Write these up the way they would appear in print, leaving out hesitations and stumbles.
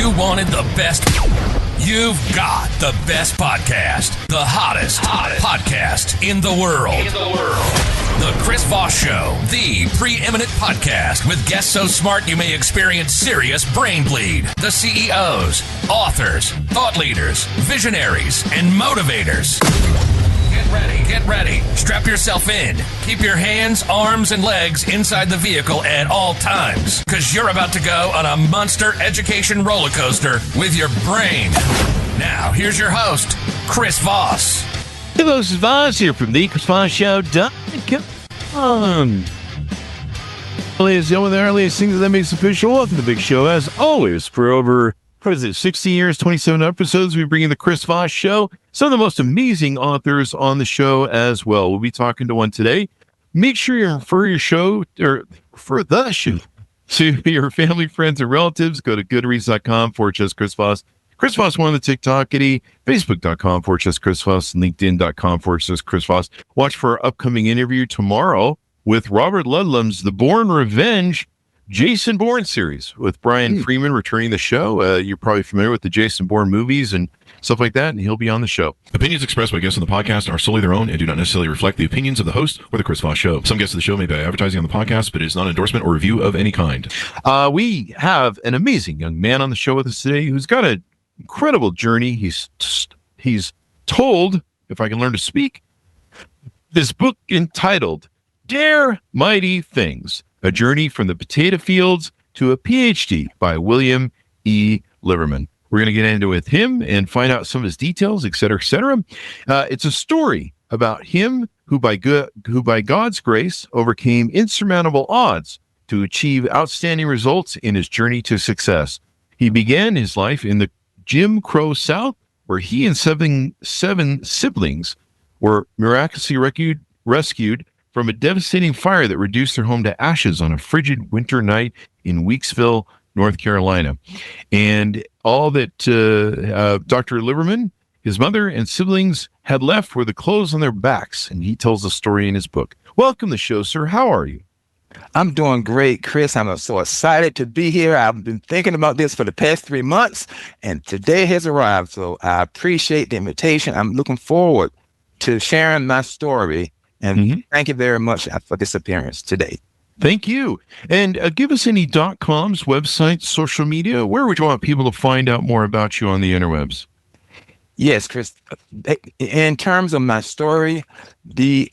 you wanted the best, you've got the best podcast, the hottest podcast in the world. The Chris Voss Show, the preeminent podcast with guests so smart you may experience serious brain bleed. The CEOs, authors, thought leaders, visionaries, and motivators. Get ready. Strap yourself in. Keep your hands, arms, and legs inside the vehicle at all times, because you're about to go on a monster education roller coaster with your brain. Now, here's your host, Chris Voss. Hello, this is Voss here from the ChrisVossShow.com. Ladies and gentlemen, the earliest things that makes official. Welcome to the big show. As always, for over 60 years, 27 episodes, we bring you the Chris Voss Show. Some of the most amazing authors on the show as well. We'll be talking to one today. Make sure you refer the show to your family, friends, and relatives. Go to goodreads.com/Chris Voss. Chris Voss one on the TikTokity, Facebook.com/Chris Voss, and LinkedIn.com/Chris Voss. Watch for our upcoming interview tomorrow with Robert Ludlum's The Bourne Revenge Jason Bourne series with Brian Freeman returning the show. You're probably familiar with the Jason Bourne movies and stuff like that, and he'll be on the show. Opinions expressed by guests on the podcast are solely their own and do not necessarily reflect the opinions of the host or the Chris Voss Show. Some guests of the show may be advertising on the podcast, but it is not an endorsement or review of any kind. We have an amazing young man on the show with us today who's got an incredible journey. He's told, if I can learn to speak, this book entitled Dare Mighty Things, a journey from the potato fields to a Ph.D. by William E. Liverman. We're going to get into it with him and find out some of his details, et cetera, et cetera. It's a story about him who by God's grace overcame insurmountable odds to achieve outstanding results in his journey to success. He began his life in the Jim Crow South, where he and seven siblings were miraculously rescued from a devastating fire that reduced their home to ashes on a frigid winter night in Weeksville, North Carolina. And all that Dr. Liverman, his mother, and siblings had left were the clothes on their backs, and he tells the story in his book. Welcome to the show, sir. How are you? I'm doing great, Chris. I'm so excited to be here. I've been thinking about this for the past 3 months, and today has arrived. So I appreciate the invitation. I'm looking forward to sharing my story. And thank you very much for this appearance today. Thank you. And give us any .coms, websites, social media. Where would you want people to find out more about you on the interwebs? Yes, Chris. In terms of my story, the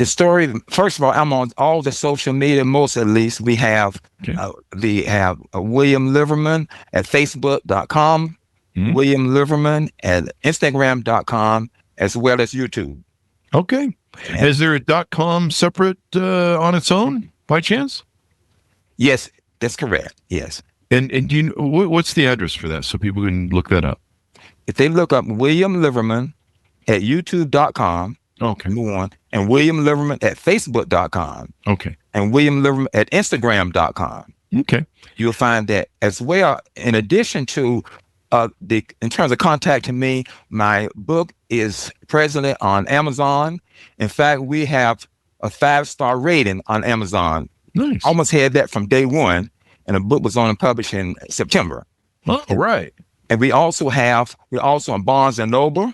story, first of all, I'm on all the social media, most at least. We have William Liverman at Facebook.com, William Liverman at Instagram.com, as well as YouTube. Okay. Is there a .com separate on its own by chance? Yes, that's correct. Yes. And do you what's the address for that so people can look that up? If they look up William Liverman at YouTube.com, okay, and William Liverman at Facebook.com, okay, and William Liverman at Instagram.com, okay, you'll find that as well. In addition to in terms of contacting me, my book is presently on Amazon. In fact, we have a 5-star rating on Amazon. Nice. Almost had that from day one, and the book was on and published in September. Oh, right. And we're also on Barnes and Noble,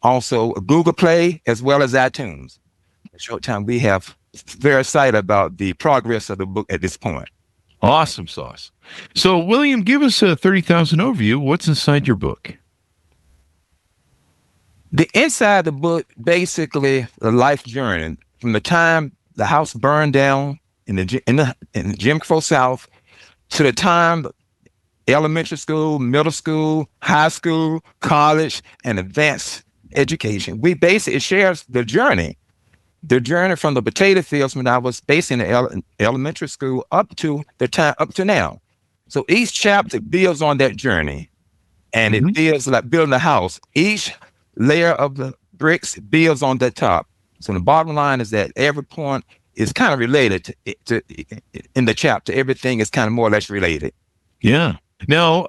also Google Play, as well as iTunes. In a short time, we have very excited about the progress of the book at this point. Awesome sauce. So, William, give us a 30,000 overview. What's inside your book? The inside the book, basically, the life journey from the time the house burned down in the Jim Crow South to the time elementary school, middle school, high school, college, and advanced education. It shares the journey from the potato fields when I was based in the elementary school up to now. So each chapter builds on that journey, and it feels like building a house. Each layer of the bricks builds on the top. So the bottom line is that every point is kind of related to in the chapter. Everything is kind of more or less related. Yeah. Now,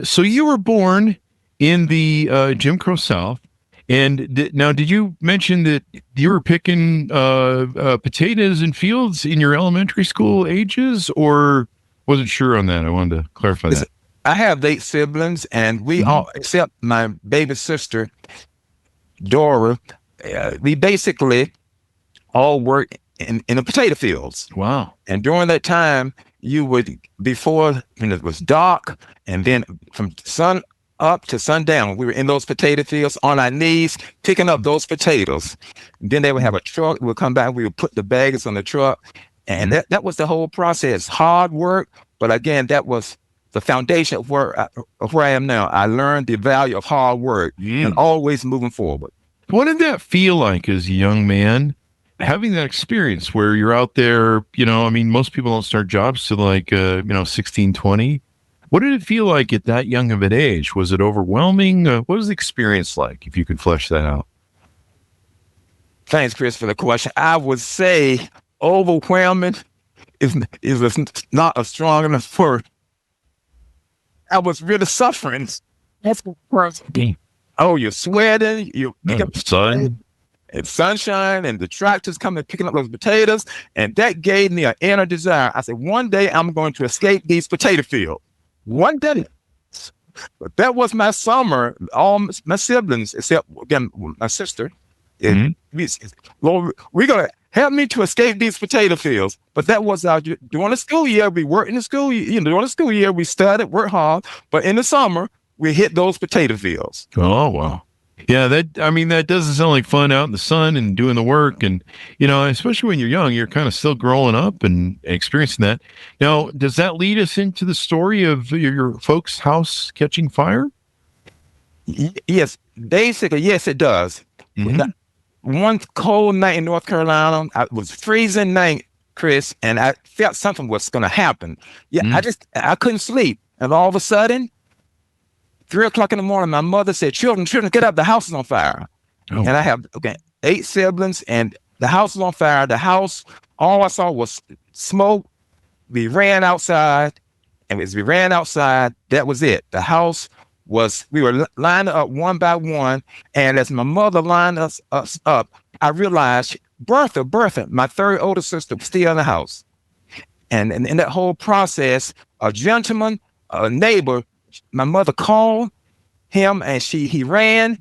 so you were born in the Jim Crow South. And did you mention that you were picking potatoes in fields in your elementary school ages, or Wasn't sure on that. I wanted to clarify that. I have 8 siblings, and we all, except my baby sister, Dora, we basically all work in the potato fields. Wow. And during that time, you would, before when it was dark, and then from sun up to sundown, we were in those potato fields on our knees, picking up those potatoes. And then they would have a truck. We'll come back. We would put the bags on the truck. And that was the whole process. Hard work. But again, that was the foundation of where I am now. I learned the value of hard work and always moving forward. What did that feel like as a young man, having that experience where you're out there, I mean, most people don't start jobs till like, 16, 20. What did it feel like at that young of an age? Was it overwhelming? What was the experience like, if you could flesh that out? Thanks, Chris, for the question. I would say overwhelming is not a strong enough word. I was really suffering. That's the first thing. Oh, you're sweating. You're Sun. and sunshine, and the tractors coming picking up those potatoes, and that gave me an inner desire. I said, one day I'm going to escape these potato fields. One day. But that was my summer. All my siblings, except again my sister, Lord, we're gonna help me to escape these potato fields. But that was our during the school year. We worked in the school year. During the school year, we studied, worked hard. But in the summer, we hit those potato fields. Oh wow. Yeah, that doesn't sound like fun out in the sun and doing the work. And, especially when you're young, you're kind of still growing up and experiencing that. Now, does that lead us into the story of your folks' house catching fire? Yes, basically, yes, it does. One cold night in North Carolina, it was freezing night, Chris, and I felt something was going to happen. Yeah, I couldn't sleep. And all of a sudden, 3:00 in the morning, my mother said, children, get up, the house is on fire. Oh. And I have 8 siblings, and the house was on fire. The house, all I saw was smoke. We ran outside, and as we ran outside, that was it. The house we were lined up one by one, and as my mother lined us up, I realized Bertha, my 3rd older sister, was still in the house. And in that whole process, a gentleman, a neighbor, my mother called him, and he ran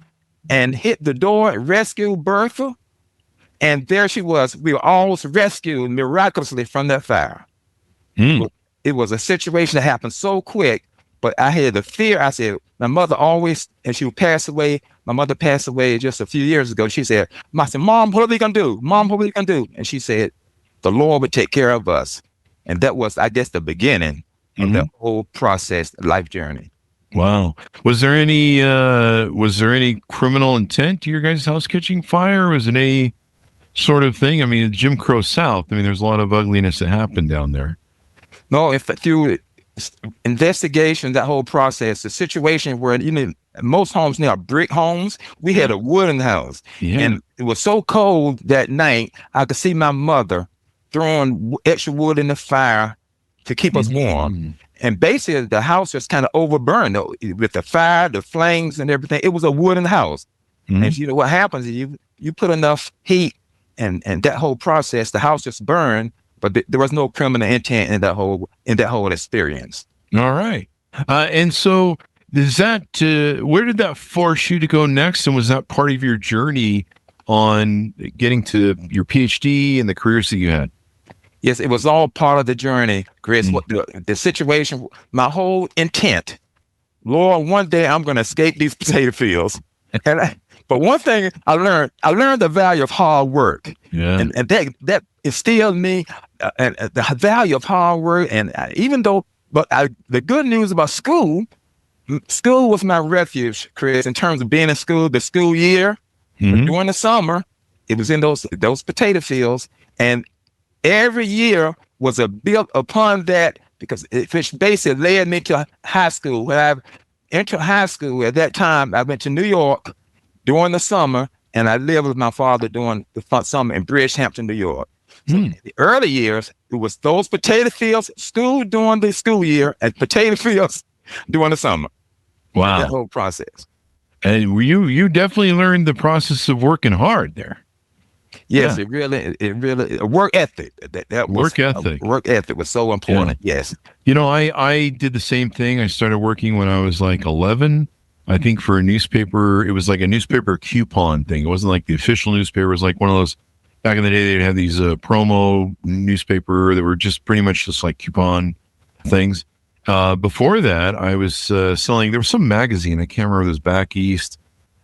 and hit the door and rescued Bertha. And there she was. We were almost rescued miraculously from that fire. It was a situation that happened so quick, but I had the fear. I said, my mother always, and she would pass away. My mother passed away just a few years ago. She said, I said, Mom, what are we going to do? Mom, what are we going to do? And she said, the Lord would take care of us. And that was, I guess, the beginning of the whole process, life journey. Wow. Was there any criminal intent to your guys' house catching fire? Was it any sort of thing? I mean, Jim Crow South, there's a lot of ugliness that happened down there. No, through investigation, that whole process, the situation where, most homes now are brick homes, we had a wooden house. Yeah. And it was so cold that night, I could see my mother throwing extra wood in the fire to keep us warm. And basically, the house was kind of overburned with the fire, the flames, and everything. It was a wooden house. And what happens is you put enough heat and that whole process, the house just burned, but there was no criminal intent in that whole experience. All right. And so is that where did that force you to go next? And was that part of your journey on getting to your Ph.D. and the careers that you had? Yes, it was all part of the journey, Chris. The situation, my whole intent, Lord, one day I'm going to escape these potato fields. But one thing I learned the value of hard work. Yeah. And that instilled me the value of hard work. And the good news about school was my refuge, Chris, in terms of being in school, the school year. During the summer, it was in those potato fields. And every year was built upon that, because it basically led me to high school. When I entered high school at that time, I went to New York during the summer, and I lived with my father during the summer in Bridgehampton, New York. So in the early years, it was those potato fields, school during the school year, and potato fields during the summer. Wow. That whole process. And you definitely learned the process of working hard there. Yes, Yeah. it really, a work ethic. That was Work ethic. work ethic was so important. Yes. You know, I did the same thing. I started working when I was like 11. I think for a newspaper, it was like a newspaper coupon thing. It wasn't like the official newspaper. It was like one of those, back in the day, they'd have these promo newspaper that were just pretty much just like coupon things. Before that, I was selling, there was some magazine. I can't remember, it was back east.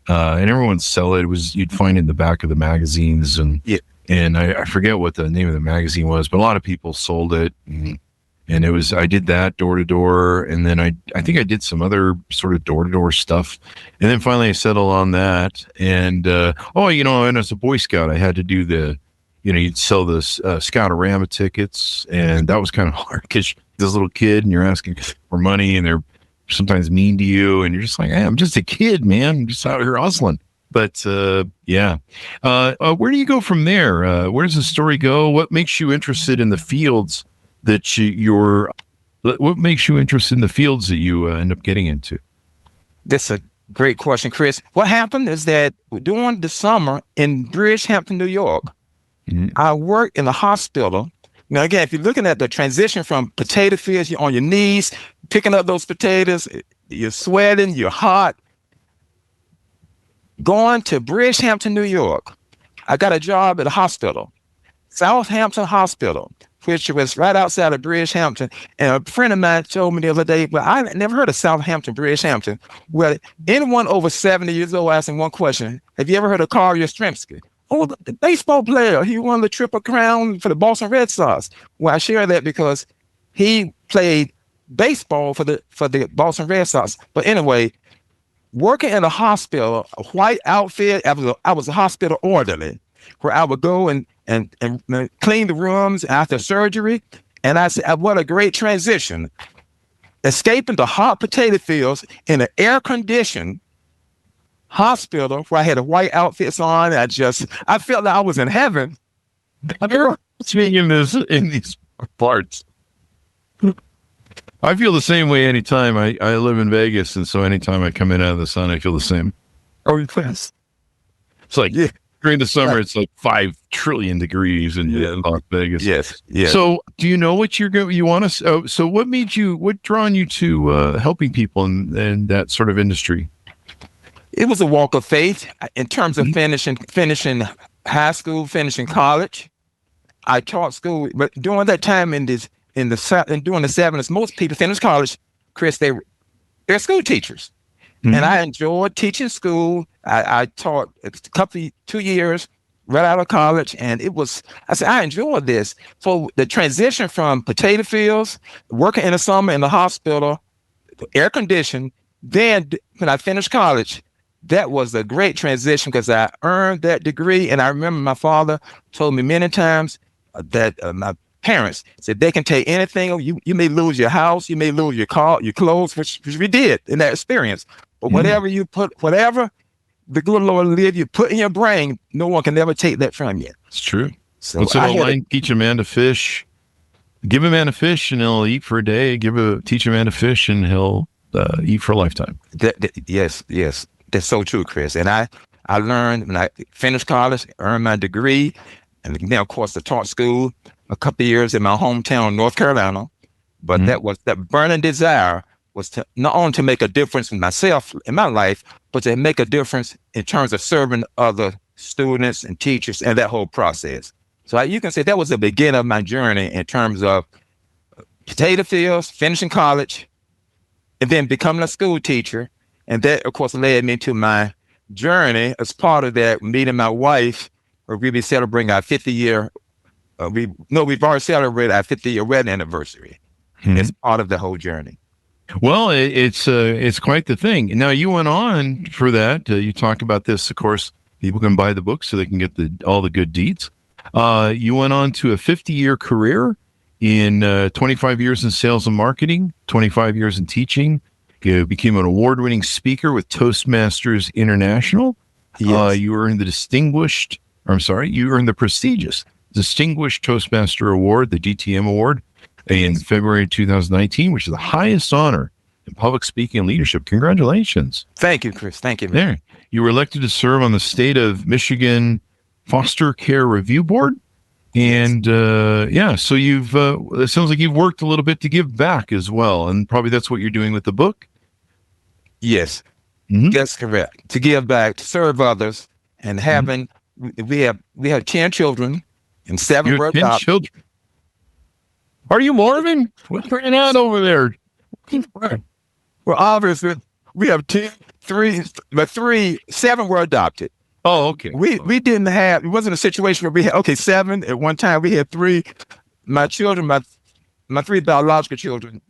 And everyone sell it. It was, you'd find it in the back of the magazines. And I forget what the name of the magazine was, but a lot of people sold it. And it was, I did that door to door. And then I think I did some other sort of door to door stuff. And then finally I settled on that. And, and as a Boy Scout, I had to do you'd sell the Scoutorama tickets. And that was kind of hard because this little kid and you're asking for money and they're sometimes mean to you. And you're just like, hey, I'm just a kid, man. I'm just out here hustling. But where do you go from there? Where does the story go? What makes you interested in the fields that what makes you interested in the fields that you end up getting into? That's a great question, Chris. What happened is that during the summer in Bridgehampton, New York, I worked in the hospital. Now, again, if you're looking at the transition from potato fields, you're on your knees, picking up those potatoes, you're sweating, you're hot. Going to Bridgehampton, New York, I got a job at a hospital, Southampton Hospital, which was right outside of Bridgehampton. And a friend of mine told me the other day, well, I never heard of Southampton, Bridgehampton. Well, anyone over 70 years old asking one question, have you ever heard of Carl Yastrzemski? Oh, the baseball player. He won the Triple Crown for the Boston Red Sox. Well, I share that because he played baseball for the Boston Red Sox. But anyway, working in a hospital, a white outfit, I was a hospital orderly, where I would go and clean the rooms after surgery. And I said, what a great transition. Escaping the hot potato fields in an air-conditioned hospital where I had a white outfits on. I felt like I was in heaven. I've never seen in these parts. I feel the same way anytime. I live in Vegas, and so anytime I come in out of the sun, I feel the same. Oh, yes. It's like during the summer, it's like 5 trillion degrees in Las Vegas. Yes. So, do you know what you want to? So, what drawn you to helping people in that sort of industry? It was a walk of faith in terms of finishing high school, finishing college. I taught school, but during that time during the 70s, most people finish college, Chris, they're school teachers. And I enjoyed teaching school. I taught 2 years right out of college, and I enjoyed this. So the transition from potato fields, working in the summer in the hospital, air conditioned, then when I finished college, that was a great transition because I earned that degree. And I remember my father told me many times that my parents said they can take anything. You may lose your house, you may lose your car, your clothes, which we did in that experience. But whatever the good Lord leave you put in your brain, no one can ever take that from you. It's true. So what's that line? Teach a man to fish. Give a man a fish and he'll eat for a day. Teach a man to fish and he'll eat for a lifetime. Yes. That's so true, Chris. And I learned when I finished college, earned my degree, and then, of course, I taught school a couple of years in my hometown, North Carolina. But that burning desire was to not only to make a difference in myself, in my life, but to make a difference in terms of serving other students and teachers and that whole process. So you can say that was the beginning of my journey in terms of potato fields, finishing college, and then becoming a school teacher. And that, of course, led me to my journey as part of that, meeting my wife, where we'll be celebrating our 50-year, we've already celebrated our 50-year wedding anniversary. It's part of the whole journey. Well, it's quite the thing. Now, you went on for that. You talk about this, of course, people can buy the book so they can get all the good deeds. You went on to a 50-year career in 25 years in sales and marketing, 25 years in teaching. You became an award-winning speaker with Toastmasters International. Yes. You earned the prestigious Distinguished Toastmaster Award, the DTM Award, in February 2019, which is the highest honor in public speaking and leadership. Congratulations. Thank you, Chris. Thank you. There. You were elected to serve on the state of Michigan Foster Care Review Board. And so you've it sounds like you've worked a little bit to give back as well, and probably that's what you're doing with the book. Yes, Mhm. that's correct. To give back, to serve others, and having we have 10 children, and 7 You were have 10 adopted. children. Are you Marvin? What's going on over there? Well, obviously, we have 7 were adopted. Oh, okay. We didn't have, it wasn't a situation where we had, 7 at one time. We had 3, my children, my 3 biological children.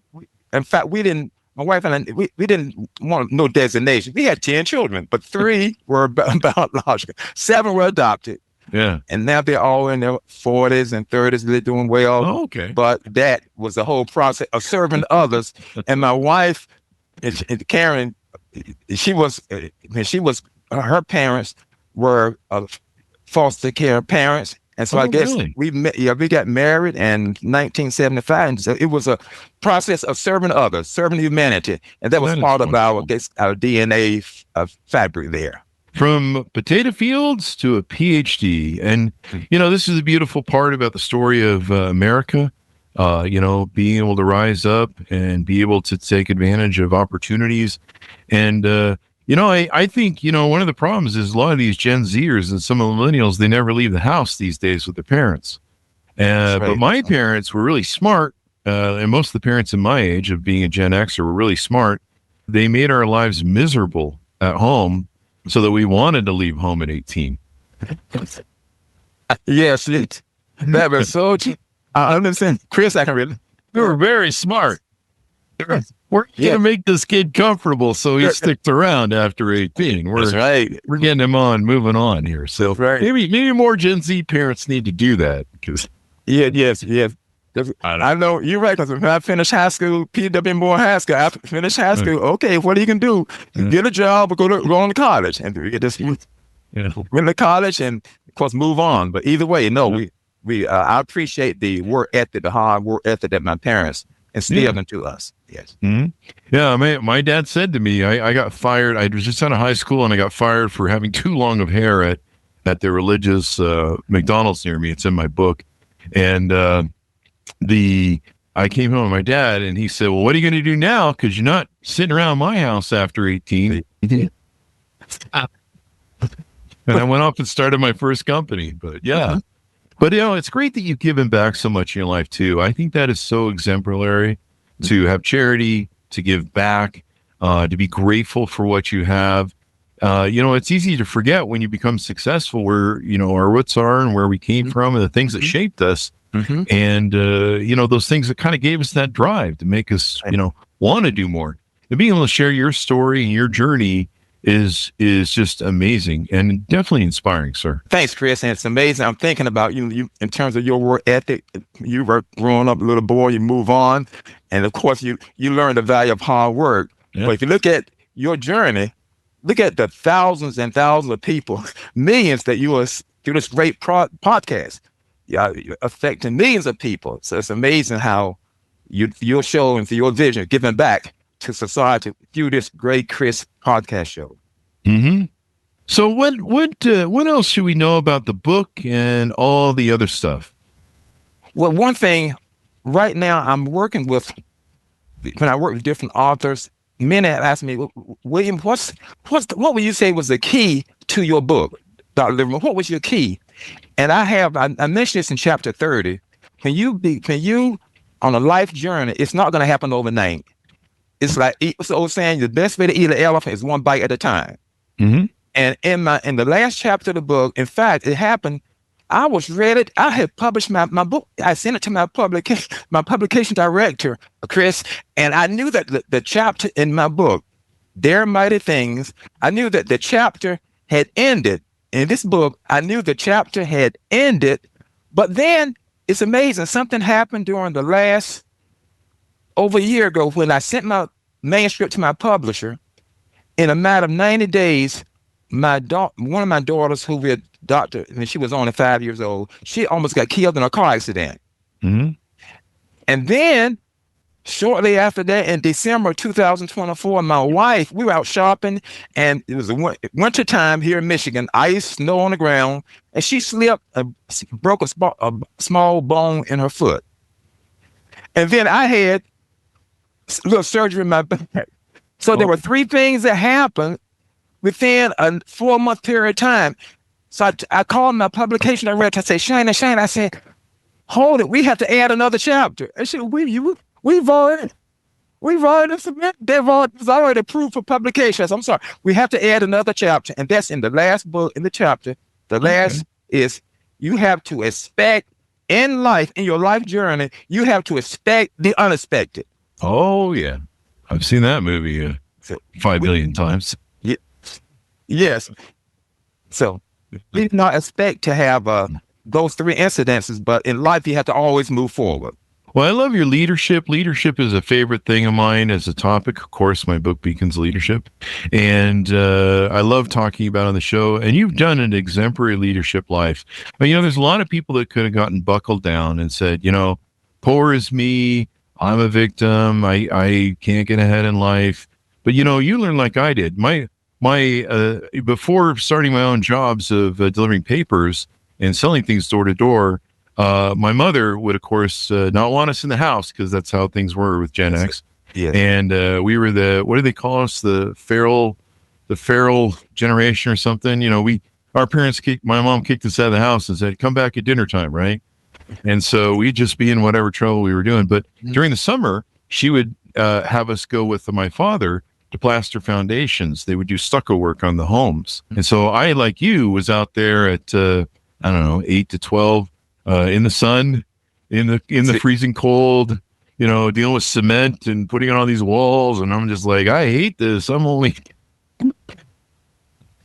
In fact, my wife and I, we didn't want no designation. We had 10 children, but 3 were biological. 7 were adopted. Yeah. And now they're all in their 40s and 30s. They're doing well. Oh, okay. But that was the whole process of serving others. And my wife, Karen, her parents were foster care parents. And so I guess really? we got married in 1975. And so it was a process of serving others, serving humanity. And that was That is part of our wonderful. DNA fabric there. From potato fields to a PhD. And, this is a beautiful part about the story of America, being able to rise up and be able to take advantage of opportunities. And, I think, one of the problems is a lot of these Gen Zers and some of the millennials, they never leave the house these days with their parents. Right. But my parents were really smart. And most of the parents in my age of being a Gen Xer were really smart. They made our lives miserable at home so that we wanted to leave home at 18. Yes, that was so. I understand, Chris. I can really. We were very smart. We're going to make this kid comfortable so he sticks around after 18. That's right. We're getting him moving on here. So Right. maybe more Gen Z parents need to do that because Yes. I know you're right. Because when I finished high school, P.W. Moore High School, I finished high school. Okay, what are you gonna do? Get a job or go on to college, and you get this. Went to college and of course move on. But either way, I appreciate the work ethic, the hard work ethic that my parents instilled into us. Yes. Mm-hmm. Yeah, my dad said to me, I got fired. I was just out of high school and I got fired for having too long of hair at the religious McDonald's near me. It's in my book. And I came home with my dad and he said, well, what are you going to do now? Because you're not sitting around my house after 18. And I went off and started my first company. But yeah. But, it's great that you've given back so much in your life, too. I think that is so exemplary to have charity, to give back, to be grateful for what you have. It's easy to forget when you become successful where, our roots are and where we came from and the things that shaped us. Mm-hmm. And, those things that kind of gave us that drive to make us, want to do more. And being able to share your story and your journey is just amazing and definitely inspiring, sir. Thanks, Chris. And it's amazing. I'm thinking about you in terms of your work ethic. You were growing up a little boy, you move on. And of course, you learn the value of hard work. Yeah. But if you look at your journey, look at the thousands and thousands of people, millions that you are through this great podcast. You're affecting millions of people. So it's amazing how you're showing through your vision, giving back to society through this great Chris podcast show. Mm-hmm. So what else should we know about the book and all the other stuff? Well, one thing right now I'm working with, when I work with different authors, many have asked me, William, what would you say was the key to your book, Dr. Liverman? What was your key? And I mentioned this in chapter 30. Can you on a life journey, it's not going to happen overnight. It's like, it's the old saying, the best way to eat an elephant is one bite at a time. Mm-hmm. And in the last chapter of the book, in fact, it happened. I was ready. I had published my book. I sent it to my publication director, Chris, and I knew that the chapter in my book, Dare Mighty Things, I knew that the chapter had ended. In this book, I knew the chapter had ended, but then it's amazing. Something happened during the last over a year ago when I sent my manuscript to my publisher. In a matter of 90 days, one of my daughters, who we adopted when she was only 5 years old, she almost got killed in a car accident. Mm-hmm. And then shortly after that, in December 2024, my wife, we were out shopping, and it was winter time here in Michigan, ice, snow on the ground, and she slipped, broke a small bone in her foot. And then I had a little surgery in my back. So there were three things that happened within a 4-month period of time. So I called my publication director. I said, Shane, I said, hold it. We have to add another chapter. I said, we've already submitted. It's already approved for publication. I said, I'm sorry. We have to add another chapter. And that's in the last book, in the chapter. The last is you have to expect in life, in your life journey, you have to expect the unexpected. Oh, yeah. I've seen that movie 5 billion times. Yes. So we do not expect to have those three incidences, but in life, you have to always move forward. Well, I love your leadership. Leadership is a favorite thing of mine as a topic. Of course, my book, Beacons Leadership. And I love talking about it on the show. And you've done an exemplary leadership life. But, there's a lot of people that could have gotten buckled down and said, poor is me. I'm a victim. I can't get ahead in life. But, you learn like I did. My before starting my own jobs of delivering papers and selling things door to door, my mother would, of course, not want us in the house because that's how things were with Gen X. Yeah. And we were what do they call us? The feral generation or something. Our parents my mom kicked us out of the house and said, come back at dinner time, right? And so we'd just be in whatever trouble we were doing. But during the summer, she would have us go with my father to plaster foundations. They would do stucco work on the homes. And so I, like you, was out there at, 8 to 12 in the sun, in the freezing cold, dealing with cement and putting it on these walls. And I'm just like, I hate this. I'm only...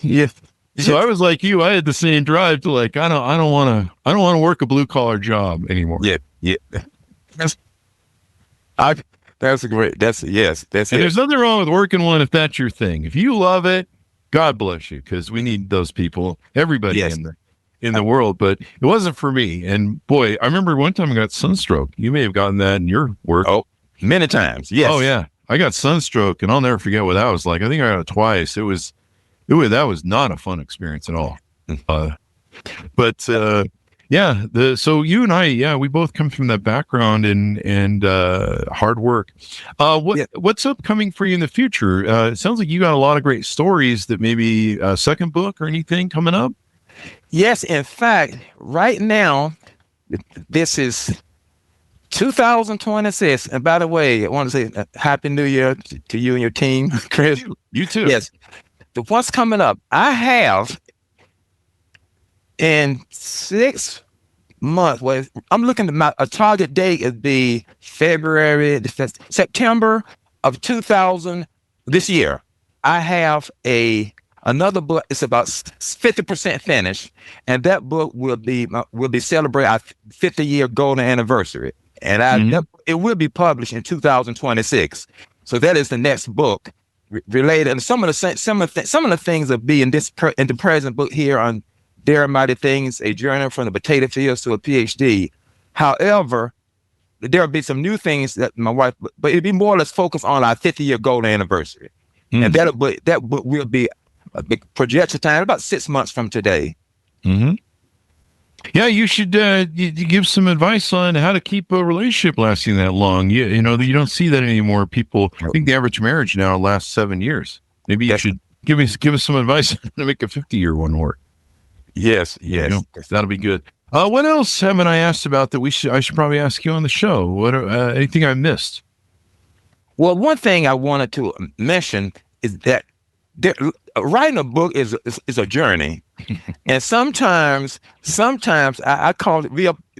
Yeah. So I was like you. I had the same drive to I don't want to work a blue collar job anymore. Yeah. That's great. That's it. There's nothing wrong with working one if that's your thing. If you love it, God bless you, because we need those people. Everybody in the world, but it wasn't for me. And boy, I remember one time I got sunstroke. You may have gotten that in your work. Oh, many times. Yes. Oh yeah, I got sunstroke, and I'll never forget what that was like. I think I got it twice. That was not a fun experience at all. So you and I, we both come from that background and hard work. What's upcoming for you in the future? It sounds like you got a lot of great stories. That maybe a second book or anything coming up. Yes, in fact, right now, this is 2026. And by the way, I want to say Happy New Year to you and your team, Chris. You too. Yes. What's coming up? I have in 6 months. Well, I'm looking at a target date is the September of 2000 this year. I have another book. It's about 50% finished, and that book will be celebrating our 50-year golden anniversary, and it will be published in 2026. So that is the next book related, and some of the things will be in the present book here on Dare Mighty Things: A Journey from the Potato Fields to a Ph.D. However, there will be some new things that my wife, but it'll be more or less focused on our 50-year golden anniversary, and that book will be a big projection time about 6 months from today. Mm-hmm. Yeah, you should you give some advice on how to keep a relationship lasting that long. You don't see that anymore. People, I think the average marriage now lasts 7 years. Maybe you should give us some advice on how to make a 50-year one work. Yes. That'll be good. What else haven't I asked about that I should probably ask you on the show? What anything I missed? Well, one thing I wanted to mention is that writing a book is a journey, and sometimes I call it.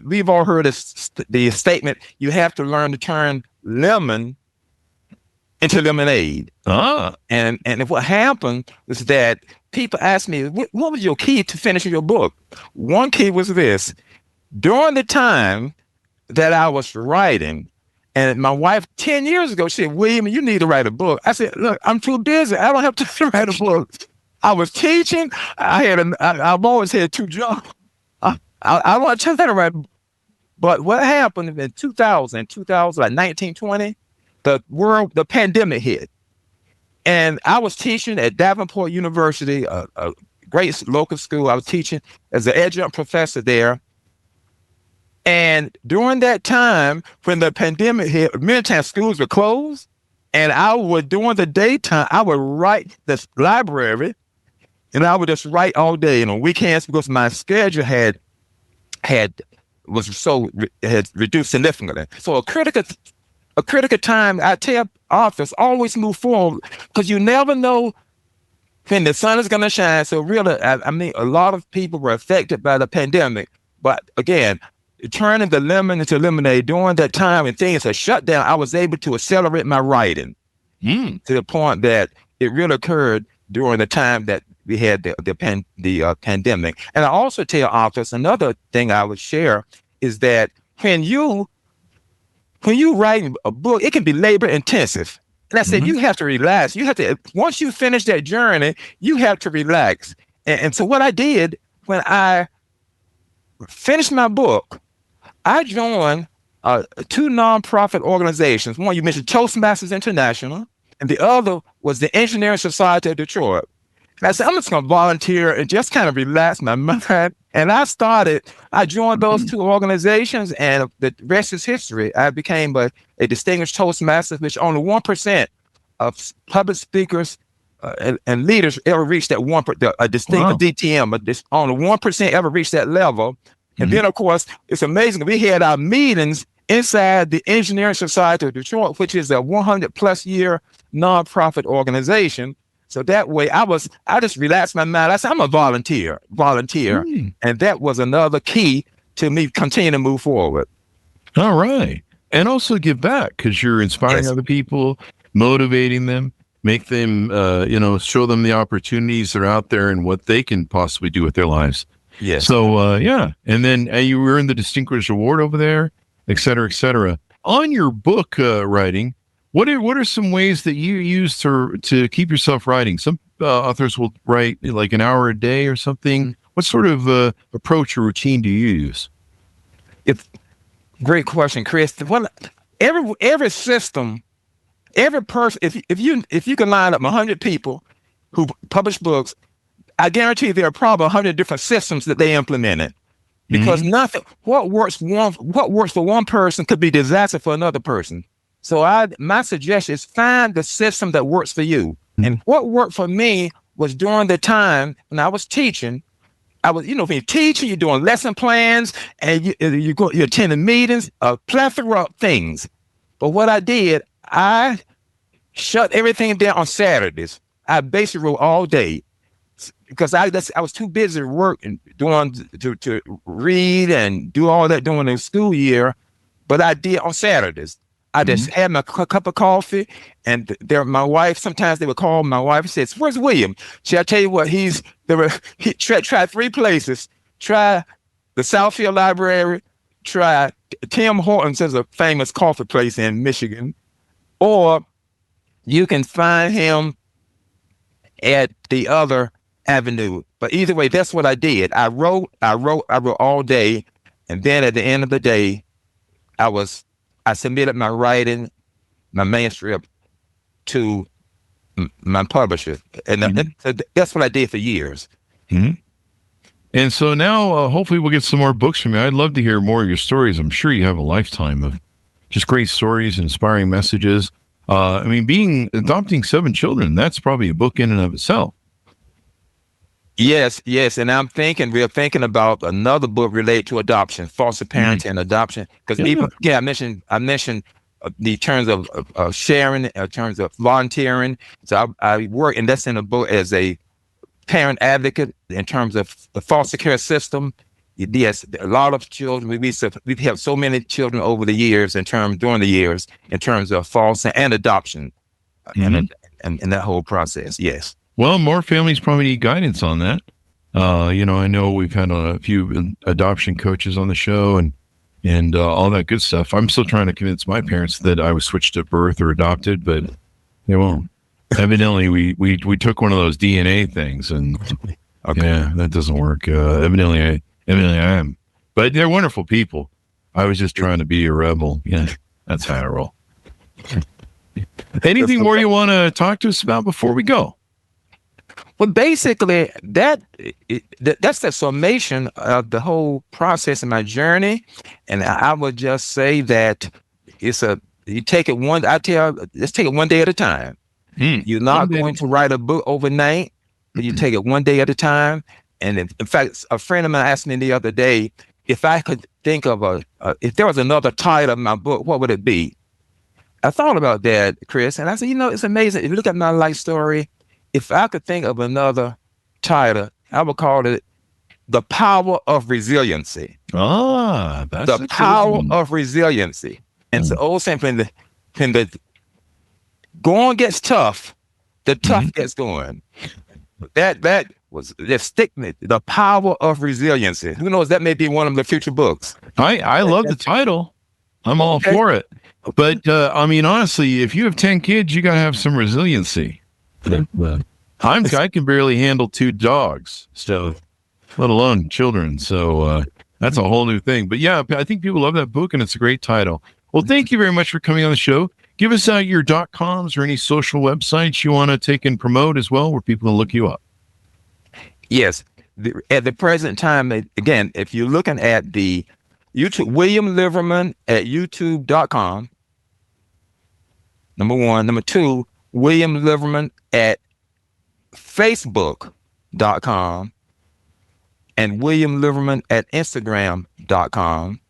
We've all heard the statement: you have to learn to turn lemon into lemonade. And what happened was that people asked me, what was your key to finishing your book? One key was this: during the time that I was writing. And my wife, 10 years ago, she said, William, you need to write a book. I said, look, I'm too busy. I don't have time to write a book. I was teaching. I've always had 2 jobs. I want to try to write a book. But what happened in 2000, like 1920, the pandemic hit. And I was teaching at Davenport University, a great local school. I was teaching as an adjunct professor there. And during that time, when the pandemic hit, many times schools were closed. And during the daytime, I would write the library, and I would just write all day. And on weekends, because my schedule had reduced significantly. So a critical time, I tell authors, always move forward, because you never know when the sun is going to shine. So really, I mean, a lot of people were affected by the pandemic. But again, turning the lemon into lemonade during that time when things are shut down, I was able to accelerate my writing to the point that it really occurred during the time that we had the pandemic. And I also tell authors, another thing I would share is that when you write a book, it can be labor intensive. And I said, you have to relax. You have to, once you finish that journey, you have to relax. And so what I did when I finished my book, I joined two nonprofit organizations. One, you mentioned Toastmasters International, and the other was the Engineering Society of Detroit. And I said, I'm just going to volunteer and just kind of relax my mind. And I joined those two organizations, and the rest is history. I became a distinguished Toastmaster, which only 1% of public speakers and leaders ever reached that a distinct DTM, but only 1% ever reached that level. And then, of course, it's amazing. We had our meetings inside the Engineering Society of Detroit, which is a 100+ year nonprofit organization. So that way I just relaxed my mind. I said, I'm a volunteer. And that was another key to me continuing to move forward. All right. And also give back, because you're inspiring other people, motivating them, make them, show them the opportunities that are out there and what they can possibly do with their lives. Yes. So, and then you were in the Distinguished Award over there, et cetera, et cetera. On your book writing, what are some ways that you use to keep yourself writing? Some authors will write like an hour a day or something. What sort of approach or routine do you use? It's great question, Chris. Every system, every person, if you can line up 100 people who publish books, I guarantee there are probably 100 different systems that they implemented, because nothing. What works for one person could be disaster for another person. So my suggestion is find the system that works for you. And what worked for me was during the time when I was teaching. When you're teaching, you're doing lesson plans, and you're attending meetings, a plethora of things. But what I did, I shut everything down on Saturdays. I basically wrote all day, because I was too busy to work and to read and do all that during the school year. But I did on Saturdays. I just had my cup of coffee, and my wife, sometimes they would call my wife and say, "Where's William?" I'll tell you what, he tried 3 places. Try the Southfield Library, try Tim Hortons, is a famous coffee place in Michigan, or you can find him at the other avenue. But either way, that's what I did. I wrote all day, and then at the end of the day, I submitted my writing, my manuscript, to my publisher, and that's what I did for years. And so now, hopefully, we'll get some more books from you. I'd love to hear more of your stories. I'm sure you have a lifetime of just great stories, inspiring messages. Adopting 7 children, that's probably a book in and of itself. Yes, and we're thinking about another book related to adoption, foster parenting and adoption. Because I mentioned the terms of sharing, in terms of volunteering. So I work, and that's in the book, as a parent advocate in terms of the foster care system. Yes, a lot of children. We've had so many children over the years during the years in terms of foster and adoption, and that whole process. Yes. Well, more families probably need guidance on that. I know we've had a few adoption coaches on the show and all that good stuff. I'm still trying to convince my parents that I was switched at birth or adopted, but they won't. Evidently, we took one of those DNA things, and that doesn't work. Evidently I am. But they're wonderful people. I was just trying to be a rebel. Yeah, that's how I roll. Anything more you want to talk to us about before we go? Well, basically, that's the summation of the whole process in my journey. And I would just say that you take it let's take it one day at a time. You're not going to write a book overnight, but you take it one day at a time. And in fact, a friend of mine asked me the other day, if I could think of if there was another title of my book, what would it be? I thought about that, Chris, and I said, it's amazing. If you look at my life story, if I could think of another title, I would call it The Power of Resiliency. Ah, that's the power of resiliency. And so old saying, when the going gets tough, the tough gets going. That was just stick me. The Power of Resiliency. Who knows? That may be one of the future books. I love the title. I'm all for it. But I mean, honestly, if you have 10 kids, you got to have some resiliency. I can barely handle 2 dogs, so let alone children. So that's a whole new thing. But yeah, I think people love that book, and it's a great title. Well, thank you very much for coming on the show. Give us your .coms or any social websites you want to take and promote as well, where people can look you up. Yes. At the present time, again, if you're looking at the YouTube, William Liverman at youtube.com. Number 1. Number 2, William Liverman at facebook.com and William Liverman at instagram.com.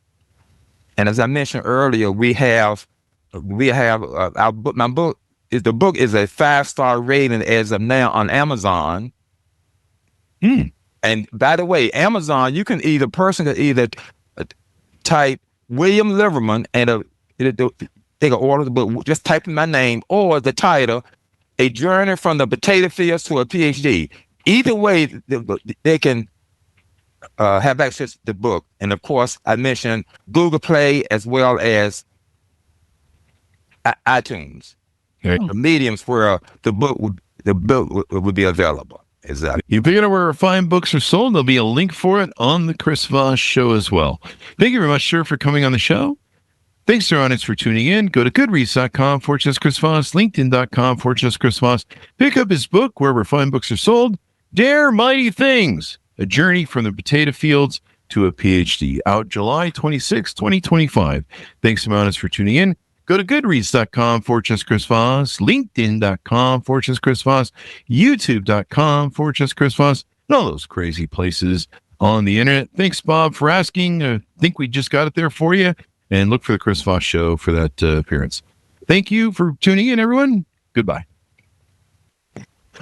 And as I mentioned earlier, we have our book. The book is a 5-star rating as of now on Amazon. And by the way, Amazon, person could either type William Liverman and they can order the book, just type in my name or the title, A Journey from the Potato Fields to a Ph.D. Either way, they can have access to the book. And of course, I mentioned Google Play as well as iTunes, the mediums where the book would be available. Exactly. You pick it up where fine books are sold. There'll be a link for it on the Chris Voss Show as well. Thank you very much, sir, for coming on the show. Thanks to our audience for tuning in. Go to goodreads.com/Chris Voss, linkedin.com/Chris Voss. Pick up his book wherever fine books are sold. Dare Mighty Things, A Journey from the Potato Fields to a Ph.D. Out July 26, 2025. Thanks to my audience for tuning in. Go to goodreads.com/Chris Voss, linkedin.com/Chris Voss, youtube.com/Chris Voss, and all those crazy places on the internet. Thanks, Bob, for asking. I think we just got it there for you. And look for the Chris Voss Show for that appearance. Thank you for tuning in, everyone. Goodbye.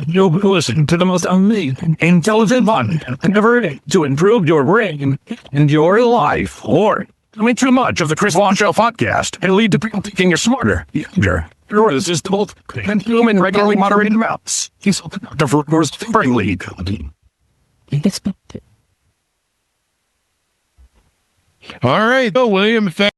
You'll be listening to the most amazing, intelligent podcast ever to improve your brain and your life. Or, too much of the Chris Voss Show podcast can lead to people thinking you're smarter, younger, irresistible, and human regularly moderated amounts. He's also Dr. Fruitgore's brain lead. All right. Oh, William, in fact,